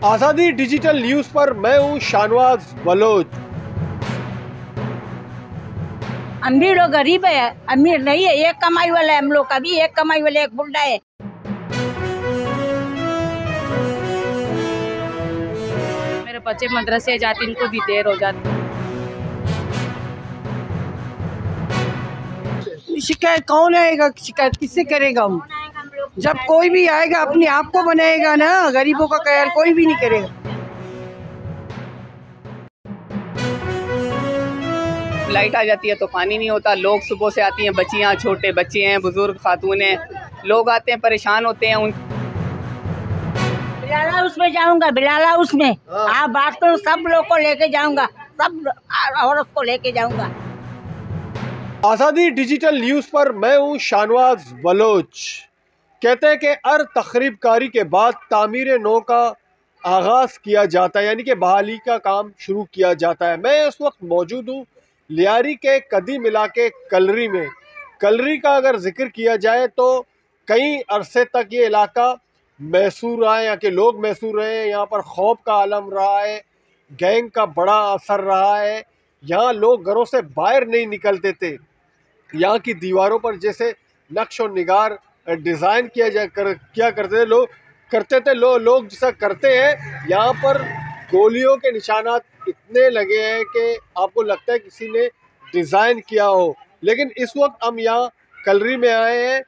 आज़ादी digital news पर मैं हूं शाहनवाज बलोच। अमीर और गरीब है, अमीर नहीं है, एक कमाई वाला है। हम लोग का भी एक कमाई वाला एक बुढ़ा है। मेरे बच्चे मदरसे जाते, इनको भी देर हो जाती। शिकायत कौन आएगा? शिकायत किससे करेगा? हम जब कोई भी आएगा अपने आप को बनाएगा ना, गरीबों का ख्याल कोई भी नहीं करेगा। लाइट आ जाती है तो पानी नहीं होता। लोग सुबह से आती हैं, बच्चियां, छोटे बच्चे हैं, बुजुर्ग खातून हैं, लोग आते हैं, परेशान होते हैं। बिलाला उसमें जाऊंगा, बिलाला उसमें आप बात करो, सब लोग को लेके जाऊंगा, सब औरत को लेके जाऊंगा। आज़ादी डिजिटल न्यूज पर मैं हूं शाहनवाज बलोच। कहते हैं कि हर तखरीबकारी के बाद तामीर नौ का आगाज किया जाता है, यानी कि बहाली का काम शुरू किया जाता है। मैं इस वक्त मौजूद हूँ लियारी के कदीम इलाके कलरी में। कलरी का अगर जिक्र किया जाए तो कई अरसे तक ये इलाका मैसूर रहा है, यहाँ के लोग मैसूर रहे हैं। यहाँ पर खौफ का आलम रहा है, गैंग का बड़ा असर रहा है। यहाँ लोग घरों से बाहर नहीं निकलते थे। यहाँ की दीवारों पर जैसे नक्श और निगार डिज़ाइन किया करते थे लोग जैसा करते हैं। यहाँ पर गोलियों के निशानात इतने लगे हैं कि आपको लगता है किसी ने डिज़ाइन किया हो। लेकिन इस वक्त हम यहाँ कलरी में आए हैं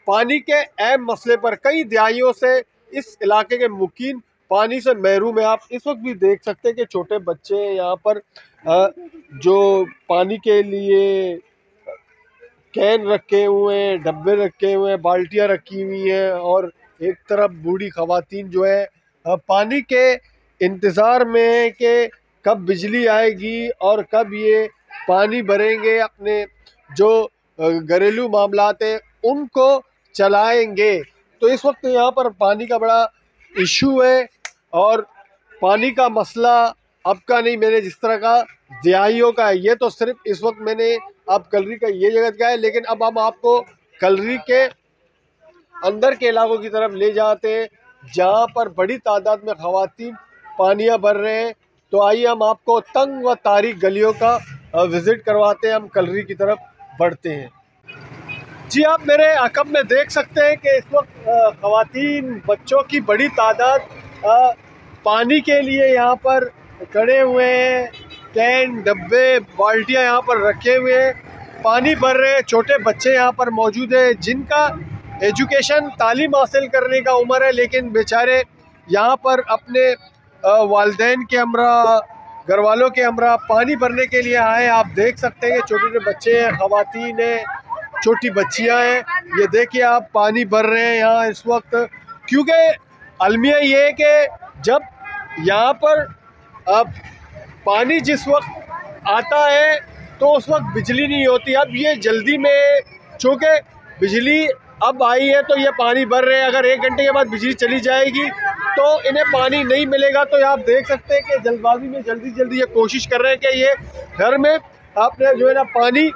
पानी के अहम मसले पर। कई दिहाइयों से इस इलाके के मुकीन पानी से महरूम है। आप इस वक्त भी देख सकते हैं कि छोटे बच्चे यहाँ पर जो पानी के लिए कैन रखे हुए हैं, डब्बे रखे हुए हैं, बाल्टियाँ रखी हुई हैं, और एक तरफ बूढ़ी खवातीन जो है पानी के इंतज़ार में है कि कब बिजली आएगी और कब ये पानी भरेंगे, अपने जो घरेलू मामलात हैं उनको चलाएंगे। तो इस वक्त यहाँ पर पानी का बड़ा इशू है, और पानी का मसला अब का नहीं, मैंने जिस तरह का दिहाइयों का है। ये तो सिर्फ इस वक्त मैंने अब कलरी का ये जगह का है, लेकिन अब हम आपको कलरी के अंदर के इलाकों की तरफ ले जाते हैं जहाँ पर बड़ी तादाद में खवातीन पानियाँ भर रहे हैं। तो आइए हम आपको तंग व तारीक गलियों का विज़िट करवाते हैं। हम कलरी की तरफ बढ़ते हैं। जी, आप मेरे अकब में देख सकते हैं कि इस वक्त खवातीन, बच्चों की बड़ी तादाद पानी के लिए यहाँ पर खड़े हुए हैं। कैन, डब्बे, बाल्टियाँ यहाँ पर रखे हुए हैं, पानी भर रहे हैं। छोटे बच्चे यहाँ पर मौजूद हैं जिनका एजुकेशन, तालीम हासिल करने का उम्र है, लेकिन बेचारे यहाँ पर अपने वालिदैन के हमरा, घर वालों के हमरा पानी भरने के लिए आए। आप देख सकते हैं कि छोटे छोटे बच्चे हैं, खवातीन हैं, छोटी बच्चियाँ हैं। ये देखिए आप पानी भर रहे हैं यहाँ इस वक्त, क्योंकि अलमिया ये है कि जब यहाँ पर अब पानी जिस वक्त आता है तो उस वक्त बिजली नहीं होती। अब ये जल्दी में, चूँकि बिजली अब आई है तो ये पानी भर रहे हैं। अगर 1 घंटे के बाद बिजली चली जाएगी तो इन्हें पानी नहीं मिलेगा। तो आप देख सकते हैं कि जल्दबाजी में जल्दी ये कोशिश कर रहे हैं कि ये घर में आपने जो है ना पानी,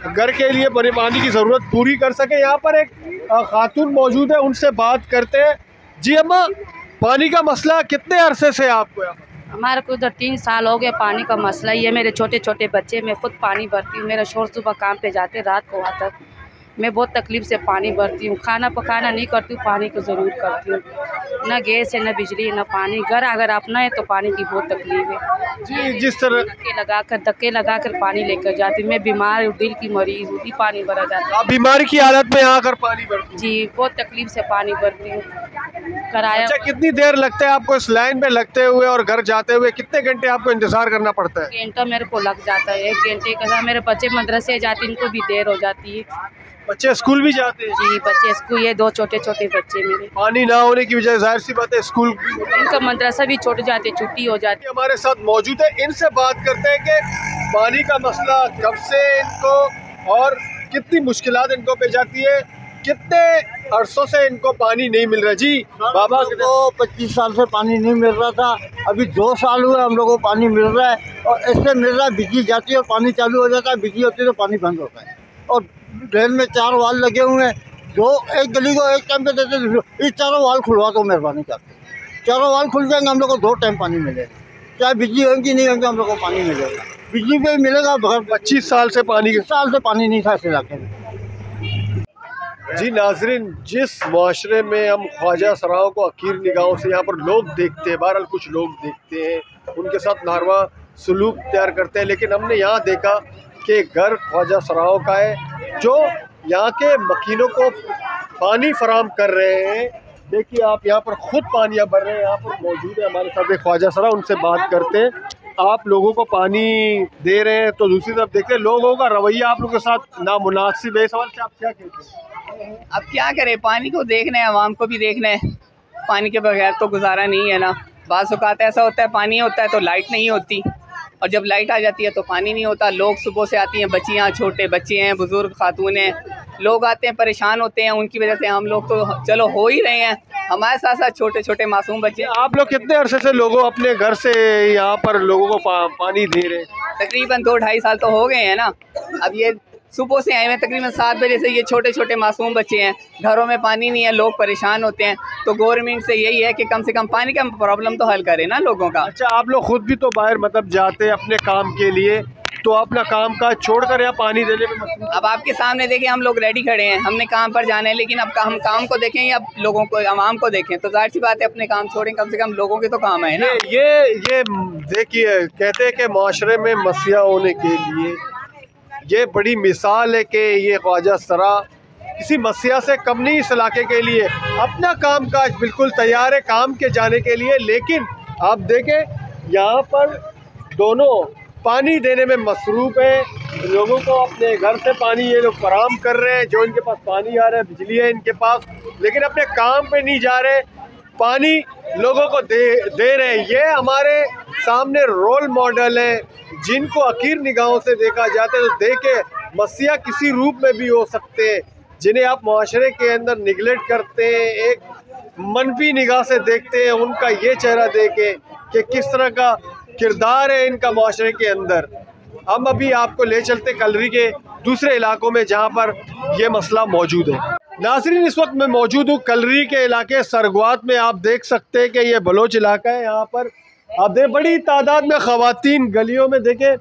घर के लिए बने पानी की ज़रूरत पूरी कर सके। यहाँ पर एक खातून मौजूद है, उनसे बात करते हैं। जी अम्मा, पानी का मसला कितने अरसे से आपको? हमारे को उधर 3 साल हो गए पानी का मसला। ये मेरे छोटे छोटे बच्चे, मैं खुद पानी भरती हूँ। मेरा शोर सुबह काम पे जाते, रात को आता, मैं बहुत तकलीफ़ से पानी भरती हूँ। खाना पकाना नहीं करती हूँ, पानी को ज़रूर करती हूँ। ना गैस है, ना बिजली है, ना पानी। घर अगर अपना है तो पानी की बहुत तकलीफ है जी। जिस तरह धक्के लगाकर पानी लेकर जाती हूँ। मैं बीमार हूँ, दिल की मरीज़ हूँ, पानी भरा जाता है। आप बीमारी की हालत में यहाँ आकर पानी भरती? जी, बहुत तकलीफ से पानी भरती हूँ। कराया। अच्छा, कितनी देर लगता है आपको इस लाइन में लगते हुए और घर जाते हुए? कितने घंटे आपको इंतजार करना पड़ता है? 1 घंटा मेरे को लग जाता है। 1 घंटे का। मेरे बच्चे मदरसे जाते, इनको भी देर हो जाती है। बच्चे स्कूल भी जाते हैं? जी, बच्चे स्कूल, ये 2 छोटे छोटे बच्चे मेरे। पानी ना होने की वजह जाहिर सी बात है स्कूल, इनका मदरसा भी छूट जाते, छुट्टी हो जाती। हमारे साथ मौजूद है, इनसे बात करते हैं कि पानी का मसला कब से इनको और कितनी मुश्किलात इनको पेश आती है, कितने अरसों से इनको पानी नहीं मिल रहा। जी बाबा, को 25 साल से पानी नहीं मिल रहा था, अभी 2 साल हुए हम लोगों को पानी मिल रहा है। और ऐसे मिल रहा है, बिजली जाती है और पानी चालू हो जाता है, बिजली होती है तो पानी बंद होता है। और ड्रेन में 4 वाल लगे हुए हैं, जो एक गली को एक टाइम पे देते, इस चारों वाल खुलवा दो मेहरबानी करके। चारों वाल खुल जाएंगे, हम लोग को 2 टाइम पानी मिलेगा। चाहे बिजली होगी नहीं होगी, हम लोग को पानी मिलेगा। बिजली पे मिलेगा। 25 साल से पानी नहीं था इस इलाके में। जी नाजरीन, जिस माशरे में हम ख्वाजा सराओं को अकीर निगाहों से यहाँ पर लोग देखते हैं, बहरहाल कुछ लोग देखते हैं, उनके साथ नारवा सलूक तैयार करते हैं, लेकिन हमने यहाँ देखा कि घर ख्वाजा सराओं का है जो यहाँ के मकीनों को पानी फराम कर रहे हैं। देखिए आप यहाँ पर खुद पानियाँ भर रहे हैं। यहाँ पर मौजूद है हमारे साथ एक ख्वाजा सरा, उनसे बात करते हैं। आप लोगों को पानी दे रहे हैं तो दूसरी तरफ देखते हैं लोगों का रवैया आप लोगों के साथ नामुनासिब है। सवाल से आप क्या कहते हैं? अब क्या करें, पानी को देखना है, आवाम को भी देखना है। पानी के बगैर तो गुजारा नहीं है ना। बाज़ औक़ात ऐसा होता है पानी होता है तो लाइट नहीं होती, और जब लाइट आ जाती है तो पानी नहीं होता। लोग सुबह से आती हैं, बच्चियाँ, छोटे बच्चे हैं, बुज़ुर्ग खातून हैं, लोग आते हैं, परेशान होते हैं। उनकी वजह से हम लोग तो चलो हो ही रहे हैं, हमारे साथ साथ छोटे छोटे मासूम बच्चे। आप लोग कितने अरसे से लोगों अपने घर से यहाँ पर लोगों को पानी दे रहे हैं? तकरीबन 2-2.5 साल तो हो गए हैं ना। अब ये सुबह से आए हुए तकरीबन 7 बजे से। ये छोटे छोटे मासूम बच्चे हैं, घरों में पानी नहीं है, लोग परेशान होते हैं। तो गवर्नमेंट से यही है कि कम से कम पानी का प्रॉब्लम तो हल करे ना लोगों का। अच्छा, आप लोग खुद भी तो बाहर मतलब जाते हैं अपने काम के लिए, तो अपना काम काज छोड़कर यहाँ पानी देने में मसरूफ। अब आपके सामने देखें, हम लोग रेडी खड़े हैं, हमने काम पर जाना है, लेकिन अब हम काम को देखें या लोगों को, आवाम को देखें? तो जाहिर सी बात है अपने काम छोड़ें, कम से कम लोगों के तो काम है ना। ये देखिए, कहते हैं कि माशरे में मसीहा होने के लिए ये बड़ी मिसाल है कि ये ख्वाजा सरा किसी मसीहा से कम नहीं इस इलाके के लिए। अपना काम काज बिल्कुल तैयार है काम के जाने के लिए, लेकिन आप देखें यहाँ पर दोनों पानी देने में मसरूफ़ है। लोगों को अपने घर से पानी ये लोग फराम कर रहे हैं, जो इनके पास पानी आ रहा है, बिजली है इनके पास, लेकिन अपने काम पे नहीं जा रहे, पानी लोगों को दे रहे हैं। ये हमारे सामने रोल मॉडल है जिनको अकीर निगाहों से देखा जाता है। तो देखे मसीहा किसी रूप में भी हो सकते हैं, जिन्हें आप माशरे के अंदर निगलेक्ट करते हैं, एक मनफी निगाह से देखते हैं। उनका ये चेहरा देखे कि किस तरह का किरदार है इनका माशरे के अंदर। हम अभी आपको ले चलते कलरी के दूसरे इलाकों में जहाँ पर ये मसला मौजूद है। नाज़रीन, इस वक्त मैं मौजूद हूँ कलरी के इलाके सरगवात में। आप देख सकते हैं कि ये बलोच इलाका है। यहाँ पर आप देख बड़ी तादाद में ख़वातीन गलियों में देखें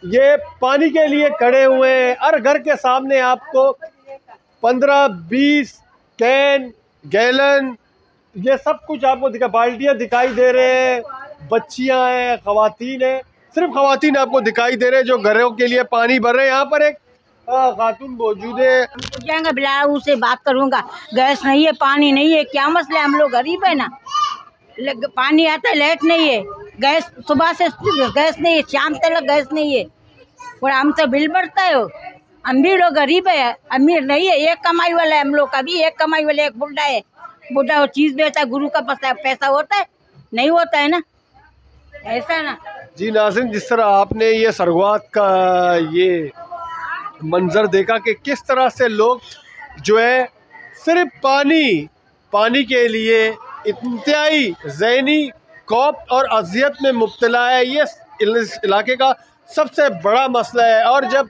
ये पानी के लिए खड़े हुए हैं। हर घर के सामने आपको 15-20 कैन, गैलन, ये सब कुछ आपको बाल्टियाँ दिखाई दे रहे हैं। बच्चियाँ हैं, ख़वातीन हैं, सिर्फ ख़वातीन आपको दिखाई दे रहे हैं जो घरों के लिए पानी भर रहे हैं। यहाँ पर एक खातून मौजूद है। जाएंगे बिलाल से बात करूँगा। गैस नहीं है, पानी नहीं है, क्या मसला है? हम लोग गरीब है ना, पानी आता है, लाइट नहीं है, गैस सुबह से गैस नहीं है, शाम तक गैस नहीं है, और हम तो बिल बढ़ता है। हम भी लोग गरीब है, अमीर नहीं है। एक कमाई वाला है, हम लोग का भी एक कमाई वाला, एक बुढ़ा है, बुढ़ा वो चीज़ बेचता है, गुरु का पैसा होता है, नहीं होता है ना, ऐसा ना। जी नाज़रीन, जिस तरह आपने ये सरगवात का ये मंजर देखा कि किस तरह से लोग जो है सिर्फ पानी के लिए इंतहाई ज़हनी खौफ और अजियत में मुब्तला है। ये इस इलाके का सबसे बड़ा मसला है। और जब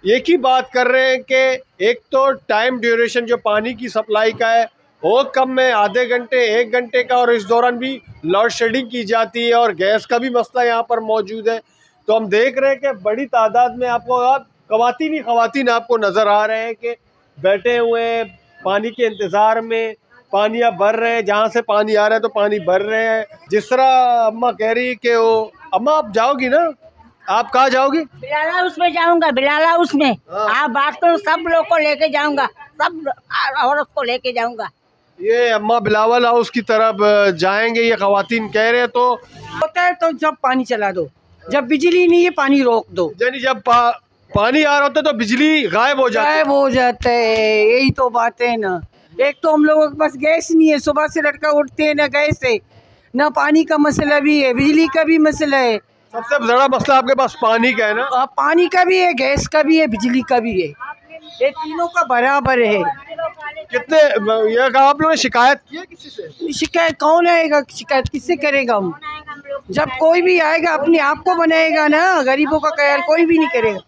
एक ही बात कर रहे हैं कि एक तो टाइम ड्यूरेशन जो पानी की सप्लाई का है वो कम है, आधे घंटे 1 घंटे का, और इस दौरान भी लोड शेडिंग की जाती है, और गैस का भी मसला यहाँ पर मौजूद है। तो हम देख रहे हैं कि बड़ी तादाद में आपको ख़वातीन आपको नज़र आ रहे हैं कि बैठे हुए हैं पानी के इंतज़ार में, पानियाँ भर रहे हैं, जहाँ से पानी आ रहा है तो पानी भर रहे हैं। जिस तरह अम्मा कह रही है कि वो अम्मा आप जाओगी ना, आप कहाँ जाओगी? बिलाला हाउस में जाऊंगा, बिलाला हाउस में। आप बात करो, सब लोग को लेके जाऊंगा, सब औरत को लेके जाऊंगा। ये अम्मा बिलावल हाउस की तरफ जाएंगे ये ख़वातीन कह रहे हैं। तो होता है तो जब पानी चला दो, जब बिजली नहीं है पानी रोक दो, यानी जब पानी आ रहा होता है तो बिजली गायब हो जाता है। यही तो बात है ना। एक तो हम लोगों के पास गैस नहीं है, सुबह से लड़का उठते हैं ना गैस है, ना पानी का मसला भी है, बिजली का भी मसला है। सबसे बड़ा मसला आपके पास पानी का है ना? पानी का भी है, गैस का भी है, बिजली का भी है, ये तीनों का बराबर है। कितने ये आप लोगों ने शिकायत की है किसी से? शिकायत कौन आएगा, शिकायत किससे करेगा? हम जब कोई भी आएगा अपने आप को बनाएगा ना, गरीबों का ख्याल कोई भी नहीं करेगा।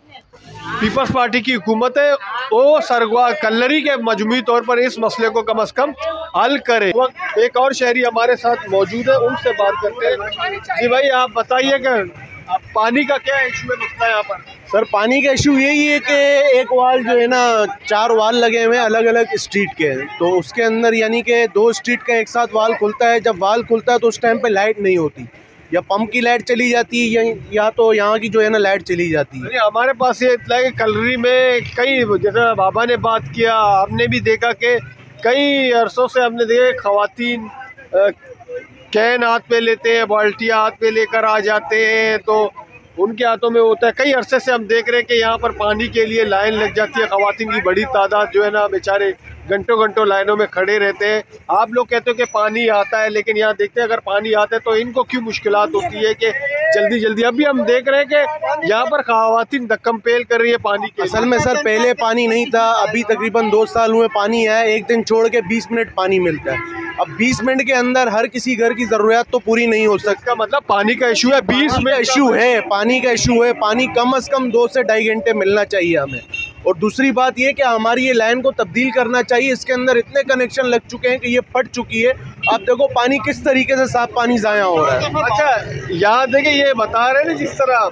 पीपल्स पार्टी की हुकूमत है वो सरगवा कल्लरी के मजमूई तौर पर इस मसले को कम अज़ कम हल करे। वक्त एक और शहरी हमारे साथ मौजूद है, उनसे बात करते हैं। जी भाई, आप बताइए कि पानी का क्या इशू है, मसला है यहाँ पर? सर पानी का इशू यही है कि एक वाल जो है ना, 4 वाल लगे हुए हैं अलग अलग स्ट्रीट के, तो उसके अंदर यानी कि 2 स्ट्रीट का एक साथ वाल खुलता है। जब वाल खुलता है तो उस टाइम पे लाइट नहीं होती, या पंप की लाइट चली जाती है या तो यहाँ की जो है ना लाइट चली जाती है। हमारे पास ये इतना है कि कलरी में कई, जैसे बाबा ने बात किया, हमने भी देखा कि कई अरसों से हमने देखे ख़वातीन कैन हाथ पे लेते हैं, बाल्टियाँ हाथ पे लेकर आ जाते हैं, तो उनके हाथों में होता है। कई अरसे से हम देख रहे हैं कि यहाँ पर पानी के लिए लाइन लग जाती है, ख़वातीन की बड़ी तादाद जो है ना बेचारे घंटों घंटों लाइनों में खड़े रहते हैं। आप लोग कहते हो कि पानी आता है, लेकिन यहाँ देखते हैं अगर पानी आता है तो इनको क्यों मुश्किलात होती है कि जल्दी जल्दी। अभी हम देख रहे हैं कि यहाँ पर ख़वातीन धक्कम पेल कर रही है पानी के। असल में सर पहले पानी नहीं था, अभी तकरीबन 2 साल हुए पानी है। एक दिन छोड़ के 20 मिनट पानी मिलता है। अब 20 मिनट के अंदर हर किसी घर की ज़रूरियात तो पूरी नहीं हो सकती। मतलब पानी का इशू है, 20 में इशू है, पानी का इशू है। पानी कम से कम 2 से 2.5 घंटे मिलना चाहिए हमें। और दूसरी बात ये कि हमारी ये लाइन को तब्दील करना चाहिए। इसके अंदर इतने कनेक्शन लग चुके हैं कि ये फट चुकी है। आप देखो पानी किस तरीके से साफ पानी ज़ाया हो रहा है। अच्छा, यहाँ देखिए ये बता रहे हैं ना जिस तरह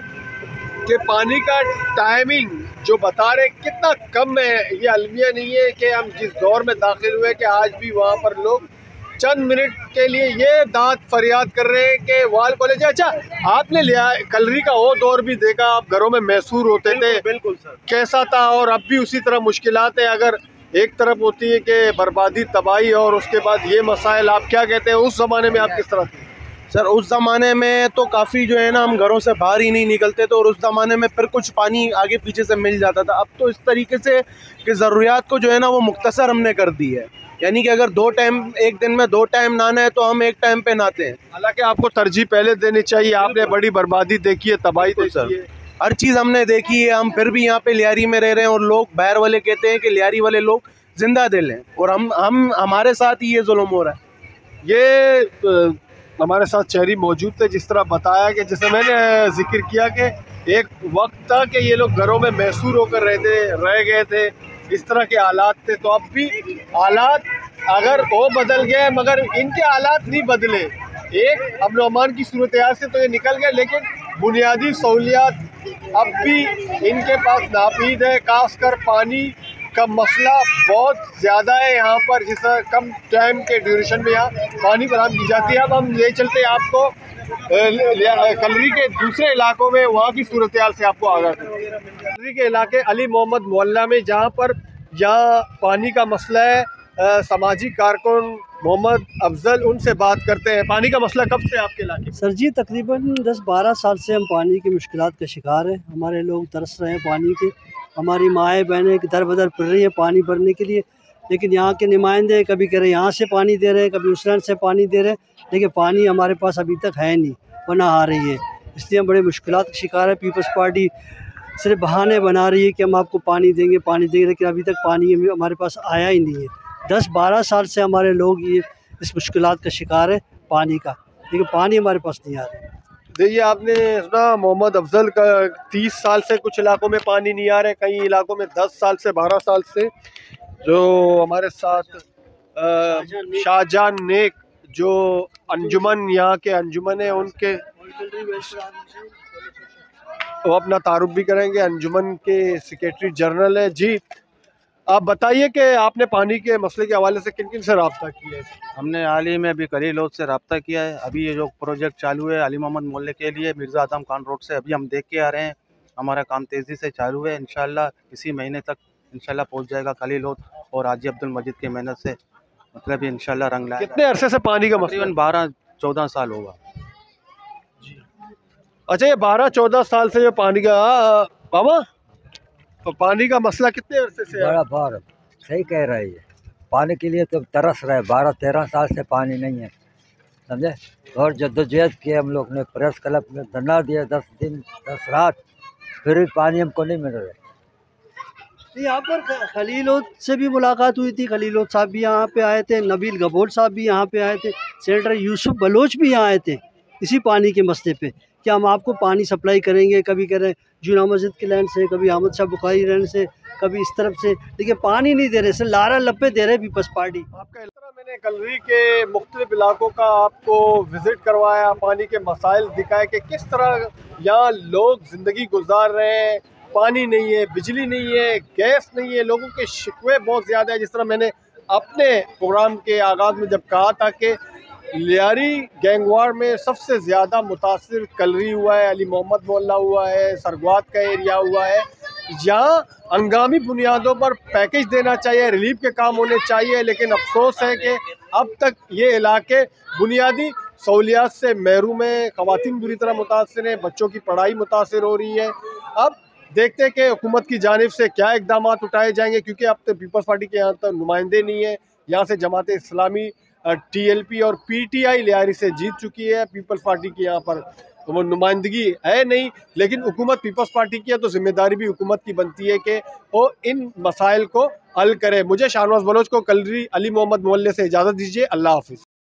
कि पानी का टाइमिंग जो बता रहे कितना कम है, ये अलमिया नहीं है कि हम जिस दौर में दाखिल हुए कि आज भी वहाँ पर लोग चंद मिनट के लिए ये दांत फरियाद कर रहे हैं कि वाल कॉलेज। अच्छा, आपने लिया कलरी का वो दौर भी देखा, आप घरों में मैसूर होते थे, बिल्कुल सर, कैसा था? और अब भी उसी तरह मुश्किलात है। अगर एक तरफ होती है कि बर्बादी, तबाही, और उसके बाद ये मसाइल, आप क्या कहते हैं उस ज़माने में आप किस तरह थे? सर उस ज़माने में तो काफ़ी जो है ना हम घरों से बाहर ही नहीं निकलते थे, और उस ज़माने में फिर कुछ पानी आगे पीछे से मिल जाता था। अब तो इस तरीके से कि ज़रूरियात को जो है ना वो मुख्तसर हमने कर दी है। यानी कि अगर 2 टाइम, एक दिन में 2 टाइम नहाना है तो हम 1 टाइम पे नहाते हैं। हालांकि आपको तरजीह पहले देनी चाहिए, आपने बड़ी बर्बादी देखी है, तबाही देखी है, हर चीज़ हमने देखी है। हम फिर भी यहाँ पे लियारी में रह रहे हैं, और लोग बाहर वाले कहते हैं कि लियारी वाले लोग जिंदा दिल हैं, और हम हमारे साथ ही ये जुल्म हो रहा है। ये हमारे साथ शहरी मौजूद थे, जिस तरह बताया कि जैसे मैंने जिक्र किया कि एक वक्त था कि ये लोग घरों में मैसूर होकर रह गए थे, इस तरह के हालात थे। तो अब भी हालात अगर वो बदल गए, मगर इनके हालात नहीं बदले। एक अमन अमान की सूरत से तो ये निकल गए, लेकिन बुनियादी सहूलियात अब भी इनके पास नापीद है। खासकर पानी का मसला बहुत ज़्यादा है यहाँ पर, जिस कम टाइम के ड्यूरेशन में यहाँ पानी फराहम की जाती है। अब हम ले चलते हैं आपको कलरी के दूसरे इलाकों में, वहाँ की सूरत हाल से आपको आगाह करें। कलरी के इलाके अली मोहम्मद मोहल्ला में, जहाँ पर यहाँ पानी का मसला है, समाजी कारकुन मोहम्मद अफजल, उनसे बात करते हैं। पानी का मसला कब से आपके इलाके? सर जी तकरीबन 10-12 साल से हम पानी की मुश्किलात का शिकार हैं। हमारे लोग तरस रहे हैं पानी के, हमारी माएँ बहनें दर बदर फिर रही हैं पानी भरने के लिए, लेकिन यहाँ के नुमाइंदे कभी कह रहे यहाँ से पानी दे रहे हैं, कभी उस से पानी दे रहे हैं, लेकिन पानी हमारे पास अभी तक है नहीं और ना आ रही है। इसलिए हम बड़े मुश्किलात का शिकार है। पीपल्स पार्टी सिर्फ बहाने बना रही है कि हम आपको पानी देंगे, लेकिन अभी तक पानी हमारे पास आया ही नहीं है। 10-12 साल से हमारे लोग ये इस मुश्किलात का शिकार है पानी का, लेकिन पानी हमारे पास नहीं आ रहा। देखिए, आपने सुना मोहम्मद अफजल का 30 साल से कुछ इलाकों में पानी नहीं आ रहा है, कई इलाकों में 10 साल से 12 साल से। जो हमारे साथ शाहजहान नेक जो अंजुमन, यहाँ के अंजुमन है, उनके वो अपना तारुफ भी करेंगे। अंजुमन के सेक्रेटरी जनरल है। जी, आप बताइए कि आपने पानी के मसले के हवाले से किन किन से रब्ता किया है? हमने हाल ही में अभी करी लोग से रब्ता किया है। अभी ये जो प्रोजेक्ट चालू है अली मोहम्मद मोहल्ले के लिए मिर्ज़ा आदम खान रोड से, अभी हम देख के आ रहे हैं। हमारा काम तेज़ी से चालू है, इंशाल्लाह इसी महीने तक इंशाल्लाह पहुंच जाएगा। खलील लोग और हाजी अब्दुल मजीद की मेहनत से मतलब इंशाल्लाह रंग लाएगा। कितने अरसे से पानी का मसला? 12-14 साल होगा। अच्छा, ये 12-14 साल से जो पानी का बाबा, तो पानी का मसला कितने अरसे से है? बड़ा सही कह रहे हैं। पानी के लिए तो तरस रहे, 12-13 साल से पानी नहीं है, समझे। और जद्दोजहद किए हम लोग ने, प्रेस क्लब में धरना दिया 10 दिन 10 रात, फिर भी पानी हमको नहीं मिल रहा। यहाँ पर खलीलों से भी मुलाकात हुई थी, खलीलों साहब भी यहाँ पे आए थे, नबील गबोर साहब भी यहाँ पे आए थे, सेनेटर यूसुफ बलोच भी यहाँ आए थे इसी पानी के मसले पे कि हम आपको पानी सप्लाई करेंगे, कभी कह रहे हैं जूना मस्जिद के लैंड से, कभी अहमद शाह बुखारी लैंड से, कभी इस तरफ से, लेकिन पानी नहीं दे रहे, सिर्फ लारा लपे दे रहे पीपल्स पार्टी। आपका इस तरह मैंने कलरी के मुख्तलिफ इलाकों का आपको विज़िट करवाया, पानी के मसाइल दिखाए कि किस तरह यहाँ लोग ज़िंदगी गुजार रहे हैं। पानी नहीं है, बिजली नहीं है, गैस नहीं है, लोगों के शिकवे बहुत ज़्यादा है। जिस तरह मैंने अपने प्रोग्राम के आगाज़ में जब कहा था कि लियारी गैंगवार में सबसे ज़्यादा मुतासिर कलरी हुआ है, अली मोहम्मद मोहल्ला हुआ है, सरगवात का एरिया हुआ है, जहाँ हंगामी बुनियादों पर पैकेज देना चाहिए, रिलीफ के काम होने चाहिए, लेकिन अफसोस है कि अब तक ये इलाके बुनियादी सहूलियात से महरूम है। ख़वातीन बुरी तरह मुतासिर हैं, बच्चों की पढ़ाई मुतासिर हो रही है। अब देखते हैं कि हुकूमत की जानिब से क्या इक़दाम उठाए जाएंगे, क्योंकि अब तो पीपल्स पार्टी के यहाँ तो नुमाइंदे नहीं है। यहाँ से जमात इस्लामी, TLP और PTI लियारी से जीत चुकी है। पीपल्स पार्टी की यहाँ पर तो वो नुमाइंदगी है नहीं, लेकिन हुकूमत पीपल्स पार्टी की है तो जिम्मेदारी भी हुकूमत की बनती है कि वो इन मसाइल को हल करे। मुझे शाहनवाज बलोच को कलरी अली मोहम्मद मोहल्ले से इजाज़त दीजिए। अल्लाह हाफिज़।